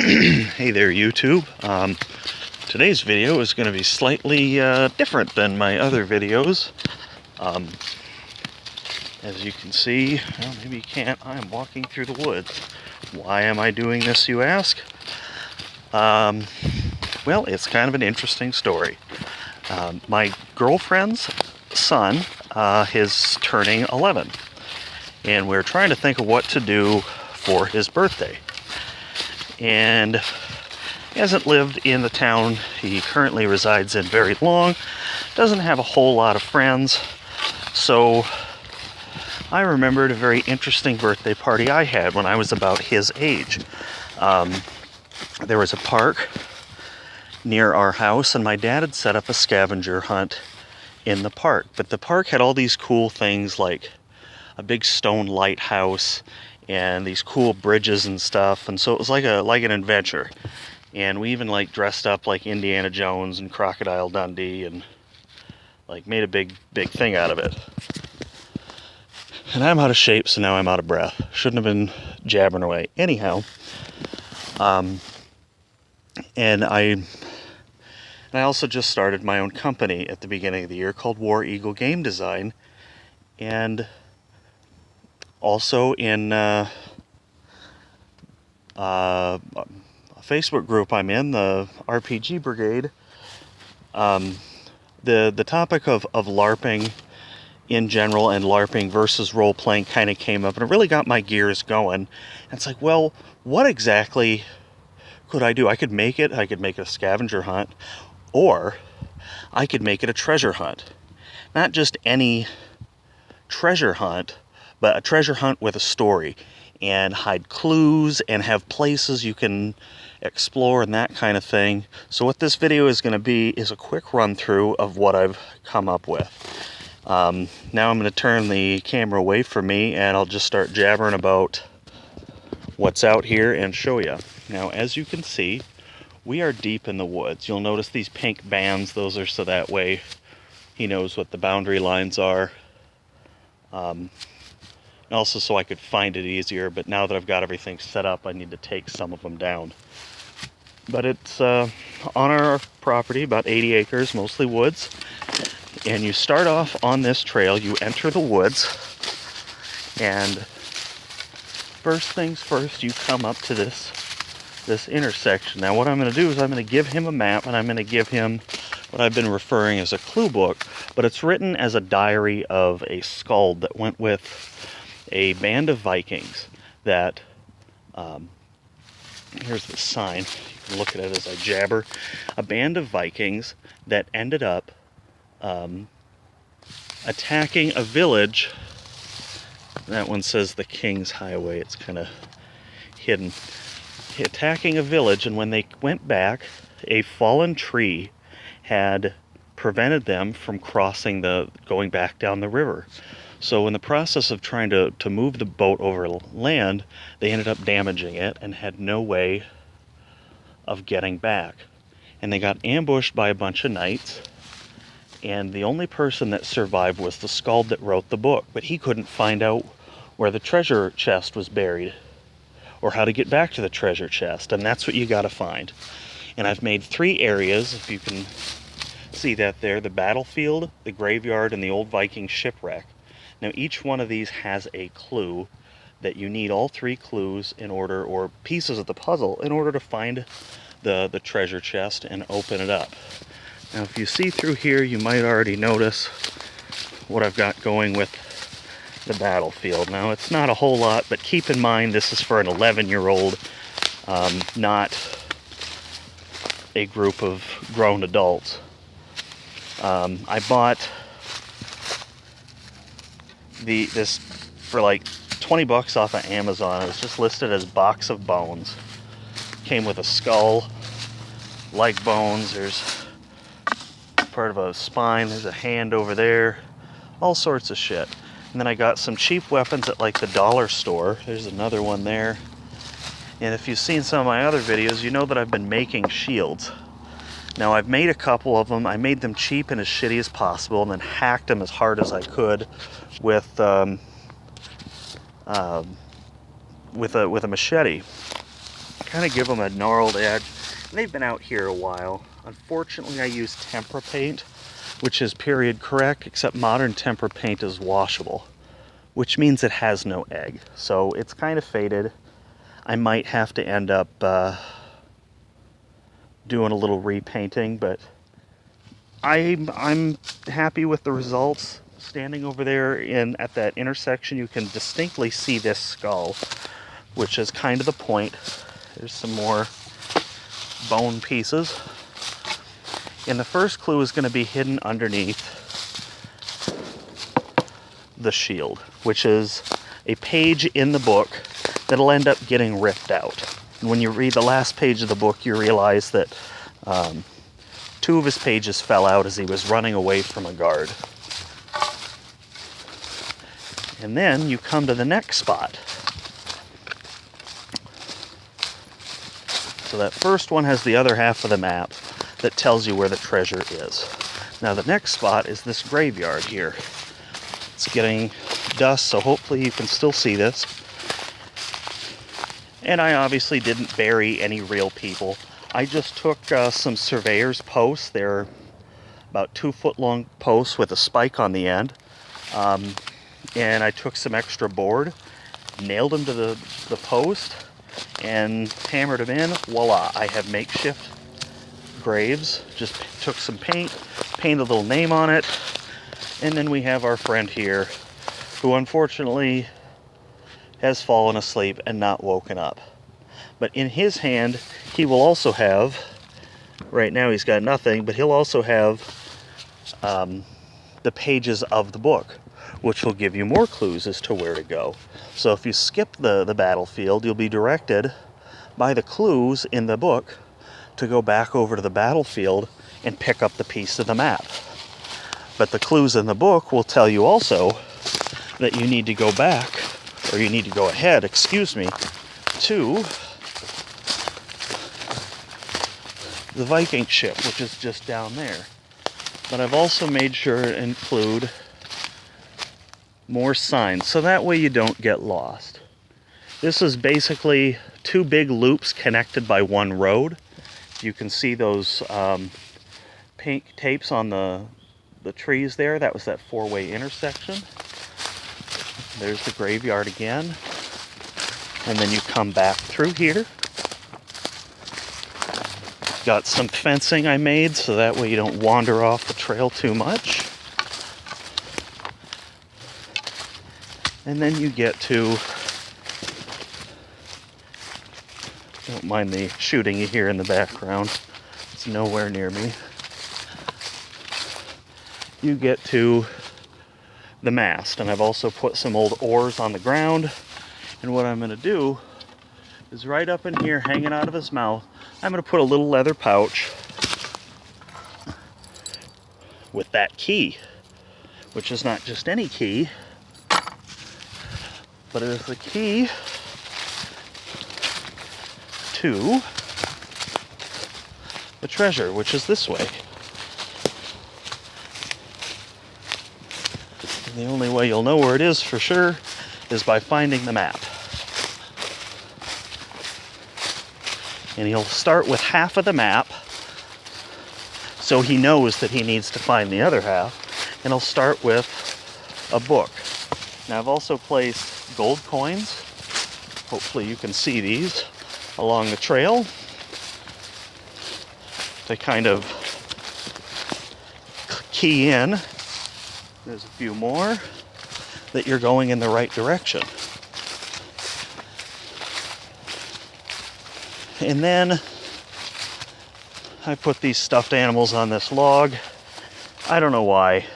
Hey there, YouTube. Today's video is going to be slightly different than my other videos. As you can see, well, maybe you can't, I am walking through the woods. Why am I doing this, you ask? Well, it's kind of an interesting story. My girlfriend's son is turning 11, and we're trying to think of what to do for his birthday. And he hasn't lived in the town he currently resides in very long, doesn't have a whole lot of friends, so I remembered a very interesting birthday party I had when I was about his age. There was a park near our house, and my dad had set up a scavenger hunt in the park, but the park had all these cool things like a big stone lighthouse and these cool bridges and stuff, and so it was like an adventure. And we even like dressed up like Indiana Jones and Crocodile Dundee and like made a big thing out of it. And I'm out of shape, so now I'm out of breath. Shouldn't have been jabbering away. Anyhow, and I also just started my own company at the beginning of the year called War Eagle Game Design, and also in a Facebook group I'm in, the RPG Brigade. The topic of LARPing in general and LARPing versus role-playing kind of came up, and it really got my gears going. And it's like, well, what exactly could I do? I could make it a scavenger hunt, or I could make it a treasure hunt. Not just any treasure hunt, but a treasure hunt with a story, and hide clues and have places you can explore and that kind of thing. So what this video is going to be is a quick run through of what I've come up with. Now I'm going to turn the camera away from me, and I'll just start jabbering about what's out here and show you. Now, as you can see, we are deep in the woods. You'll notice these pink bands. Those are so that way he knows what the boundary lines are. Also so I could find it easier, but now that I've got everything set up, I need to take some of them down. But it's on our property, about 80 acres, mostly woods. And you start off on this trail, you enter the woods, and first things first, you come up to this intersection. Now what I'm going to do is I'm going to give him a map, and I'm going to give him what I've been referring as a clue book, but it's written as a diary of a skald that went with a band of Vikings that, here's the sign, you can look at it as I jabber, a band of Vikings that ended up attacking a village. That one says the King's Highway, it's kind of hidden. Attacking a village, and when they went back, a fallen tree had prevented them from going back down the river. So in the process of trying to move the boat over land, they ended up damaging it and had no way of getting back. And they got ambushed by a bunch of knights, and the only person that survived was the skald that wrote the book, but he couldn't find out where the treasure chest was buried or how to get back to the treasure chest, and that's what you got to find. And I've made 3 areas, if you can see that there: the battlefield, the graveyard, and the old Viking shipwreck. Now each one of these has a clue that you need all 3 clues in order, or pieces of the puzzle, in order to find the treasure chest and open it up. Now if you see through here, you might already notice what I've got going with the battlefield. Now it's not a whole lot, but keep in mind this is for an 11-year-old, not a group of grown adults. I bought this for like 20 bucks off of Amazon. It was just listed as box of bones. Came with a skull, leg bones, there's part of a spine, there's a hand over there, all sorts of shit. And then I got some cheap weapons at like the dollar store. There's another one there. And if you've seen some of my other videos, you know that I've been making shields. Now I've made a couple of them. I made them cheap and as shitty as possible, and then hacked them as hard as I could with a machete. kind of give them a gnarled edge. And they've been out here a while. Unfortunately, I use tempera paint, which is period correct, except modern tempera paint is washable, which means it has no egg. So it's kind of faded. I might have to end up doing a little repainting, but I'm happy with the results. Standing over there at that intersection, you can distinctly see this skull, which is kind of the point. There's some more bone pieces. And the first clue is going to be hidden underneath the shield, which is a page in the book that'll end up getting ripped out. And when you read the last page of the book, you realize that 2 of his pages fell out as he was running away from a guard. And then you come to the next spot. So that first one has the other half of the map that tells you where the treasure is. Now the next spot is this graveyard here. It's getting dusk, so hopefully you can still see this. And I obviously didn't bury any real people. I just took some surveyor's posts. They're about 2 foot long posts with a spike on the end. And I took some extra board, nailed them to the post, and hammered them in. Voila, I have makeshift graves. Just took some paint, painted a little name on it, and then we have our friend here, who unfortunately has fallen asleep and not woken up. But in his hand, he will also have, right now he's got nothing, but he'll also have the pages of the book, which will give you more clues as to where to go. So if you skip the battlefield, you'll be directed by the clues in the book to go back over to the battlefield and pick up the piece of the map. But the clues in the book will tell you also that you need to go back, or you need to go ahead, excuse me, to the Viking ship, which is just down there. But I've also made sure to include more signs, so that way you don't get lost. This is basically 2 big loops connected by 1 road. You can see those pink tapes on the trees there. That was that 4-way intersection. There's the graveyard again. And then you come back through here. Got some fencing I made so that way you don't wander off the trail too much. And then you get to, don't mind the shooting you hear in the background, it's nowhere near me. You get to the mast, and I've also put some old oars on the ground. And what I'm going to do is right up in here, hanging out of his mouth, I'm going to put a little leather pouch with that key, which is not just any key, but it is the key to the treasure, which is this way. And the only way you'll know where it is for sure is by finding the map. And he'll start with half of the map, so he knows that he needs to find the other half, and he'll start with a book. Now I've also placed gold coins, hopefully you can see these, along the trail to kind of key in. There's a few more that you're going in the right direction. And then I put these stuffed animals on this log. I don't know why.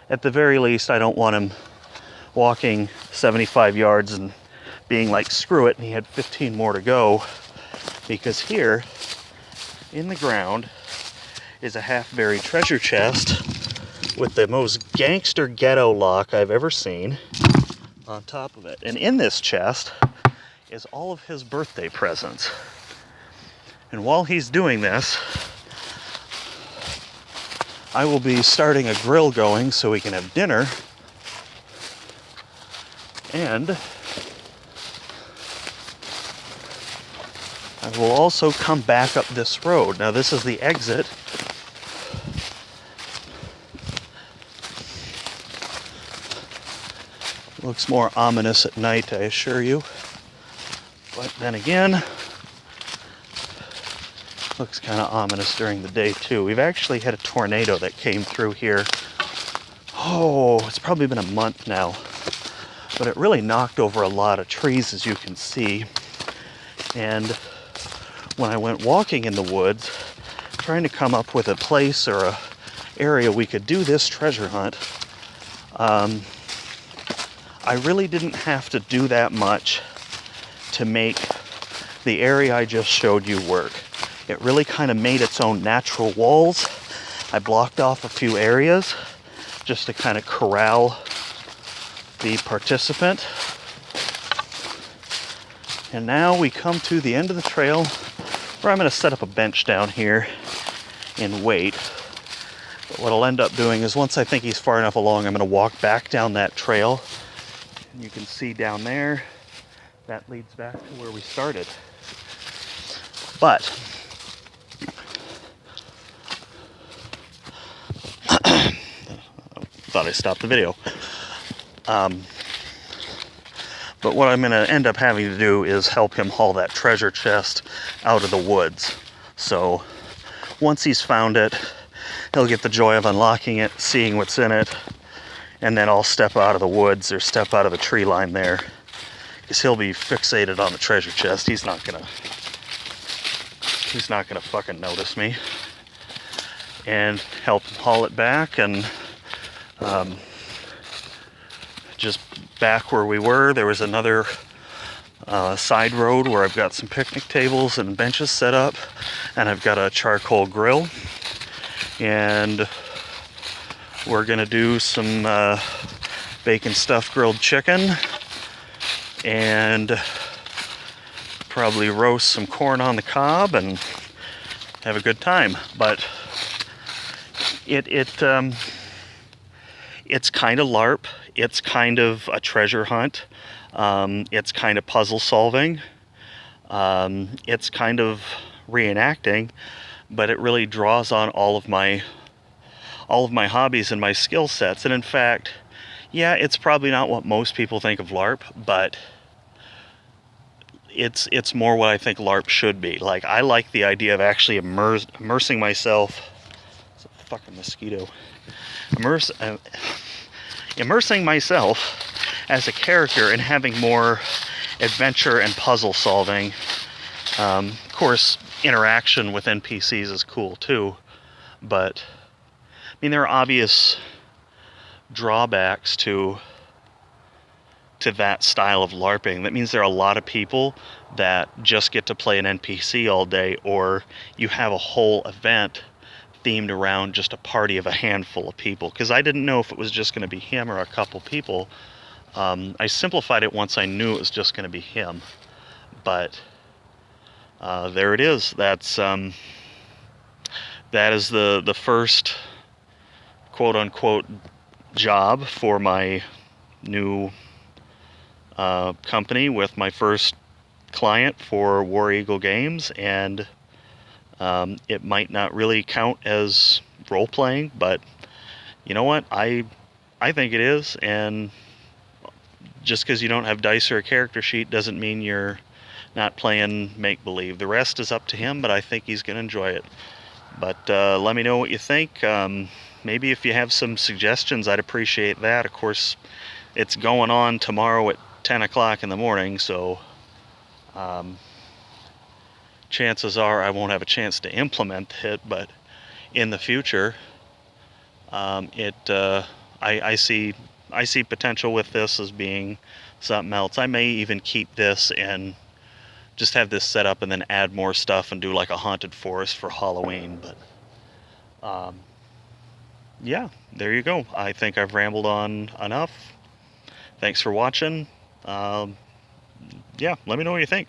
At the very least, I don't want him walking 75 yards and being like, screw it, and he had 15 more to go. Because here, in the ground, is a half-buried treasure chest with the most gangster ghetto lock I've ever seen on top of it. And in this chest is all of his birthday presents. And while he's doing this, I will be starting a grill going so we can have dinner. And I will also come back up this road. Now this is the exit. Looks more ominous at night, I assure you. But then again, looks kind of ominous during the day too. We've actually had a tornado that came through here. Oh, it's probably been a month now. But it really knocked over a lot of trees, as you can see. And when I went walking in the woods, trying to come up with a place or a area we could do this treasure hunt, I really didn't have to do that much to make the area I just showed you work. It really kind of made its own natural walls. I blocked off a few areas just to kind of corral the participant. And now we come to the end of the trail where I'm going to set up a bench down here and wait. But what I'll end up doing is once I think he's far enough along, I'm going to walk back down that trail. And you can see down there, that leads back to where we started. But thought I stopped the video. But what I'm going to end up having to do is help him haul that treasure chest out of the woods. So once he's found it, he'll get the joy of unlocking it, seeing what's in it, and then I'll step out of the woods or step out of the tree line there, because he'll be fixated on the treasure chest. He's not gonna fucking notice me. And help him haul it back, and just back where we were, there was another side road where I've got some picnic tables and benches set up, and I've got a charcoal grill, and we're gonna do some bacon stuffed grilled chicken and probably roast some corn on the cob and have a good time. But it's kind of LARP. It's kind of a treasure hunt. It's kind of puzzle solving. It's kind of reenacting, but it really draws on all of my hobbies and my skill sets. And in fact, yeah, it's probably not what most people think of LARP, but it's more what I think LARP should be. Like, I like the idea of actually immersing myself. It's a fucking mosquito. Immersing myself as a character and having more adventure and puzzle solving. Of course, interaction with NPCs is cool too, but I mean, there are obvious drawbacks to that style of LARPing. That means there are a lot of people that just get to play an NPC all day, or you have a whole event themed around just a party of a handful of people. Because I didn't know if it was just going to be him or a couple people. I simplified it once I knew it was just going to be him. But there it is. That is the first quote-unquote job for my new company with my first client for War Eagle Games, and it might not really count as role-playing, but you know what? I think it is, and just because you don't have dice or a character sheet doesn't mean you're not playing make-believe. The rest is up to him, but I think he's going to enjoy it. But let me know what you think. Maybe if you have some suggestions, I'd appreciate that. Of course, it's going on tomorrow at 10 o'clock in the morning, so chances are I won't have a chance to implement it, but in the future, I see potential with this as being something else. I may even keep this and just have this set up and then add more stuff and do like a haunted forest for Halloween. But yeah, there you go. I think I've rambled on enough. Thanks for watching. Yeah, let me know what you think.